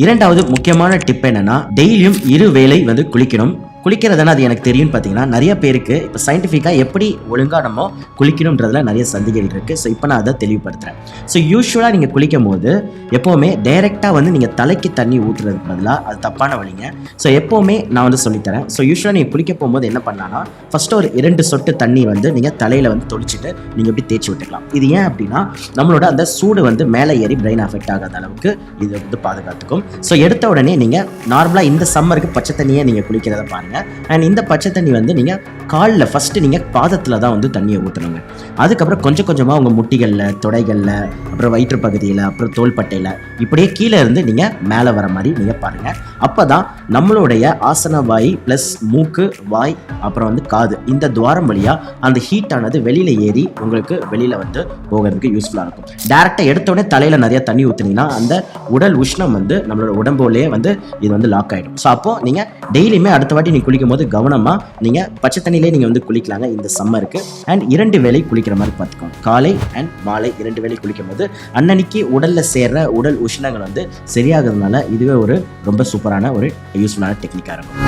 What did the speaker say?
இரண்டாவது முக்கியமான டிப் என்னன்னா, டெய்லியும் 2 வேளை வந்து குளிக்கணும். குளிக்கிறதுனா அது எனக்கு தெரியும்னு பார்த்தீங்கன்னா, நிறைய பேருக்கு இப்போ சயின்டிஃபிக்காக எப்படி ஒழுங்காக நம்ம குளிக்கணுன்றதுல நிறைய சந்தேகங்கள் இருக்குது. ஸோ இப்போ நான் அதை தெளிவுபடுத்துகிறேன். ஸோ யூஸ்வலாக நீங்கள் குளிக்கும் போது எப்போவுமே டைரெக்டாக வந்து நீங்கள் தலைக்கு தண்ணி ஊற்றுறதுக்கு பதிலாக அது தப்பான வழிங்க. ஸோ எப்போவுமே நான் வந்து சொல்லித்தரேன். ஸோ யூஸ்வலாக நீங்கள் குளிக்க போகும்போது என்ன பண்ணலான்னா, ஃபஸ்ட்டு ஒரு 2 சொட்டு தண்ணி வந்து நீங்கள் தலையில் வந்து தொளிச்சிட்டு நீங்கள் இப்படி தேய்ச்சி விட்டுக்கலாம். இது ஏன் அப்படின்னா, நம்மளோட அந்த சூடு வந்து மேலே ஏறி பிரெயின் அஃபெக்ட் ஆகாத அளவுக்கு இது வந்து பாதுகாத்துக்கும். ஸோ எடுத்த உடனே நீங்கள் நார்மலாக இந்த சம்மருக்கு பச்சை தண்ணியை நீங்கள் குளிக்கிறத பாருங்கள். அண்ட் இந்த பச்சை தண்ணி வந்து நீங்கள் காலில் ஃபஸ்ட்டு நீங்கள் பாதத்தில் தான் வந்து தண்ணியை ஊற்றணுங்க. அதுக்கப்புறம் கொஞ்சம் கொஞ்சமாக உங்கள் முட்டிகளில், தொடைகளில், அப்புறம் வயிற்று பகுதியில், அப்புறம் தோள்பட்டையில், இப்படியே கீழே இருந்து நீங்கள் மேலே வர மாதிரி நீங்கள் பாருங்கள். அப்போ தான் நம்மளுடைய ஆசன வாய் ப்ளஸ் மூக்கு, வாய், அப்புறம் வந்து காது, இந்த துவாரம் வழியாக அந்த ஹீட்டானது வெளியில் ஏறி உங்களுக்கு வெளியில் வந்து போகிறதுக்கு யூஸ்ஃபுல்லாக இருக்கும். டேரெக்டாக எடுத்தோடனே தலையில் நிறைய தண்ணி ஊற்றுனீங்கன்னா அந்த உடல் உஷ்ணம் வந்து நம்மளோட உடம்புலேயே வந்து இது வந்து லாக் ஆகிடும். ஸோ அப்போது நீங்கள் டெய்லியுமே அடுத்த வாட்டி நீங்கள் குளிக்கும் போது கவனமாக நீங்கள் பச்சை தண்ணியிலே நீங்கள் வந்து குளிக்கலாங்க இந்த சம்மருக்கு. அண்ட் 2 வேளை குளிக்கிற மாதிரி பார்த்துக்கோங்க. காலை அண்ட் மாலை 2 வேளை குளிக்கும் போது அன்னன்னைக்கு உடலில் சேர்ற உடல் உஷ்ணங்கள் வந்து சரியாகிறதுனால இதுவே ஒரு ரொம்ப சூப்பரான ஒரு யூஸ்ஃபுல்லான டெக்னிக்காக இருக்கும்.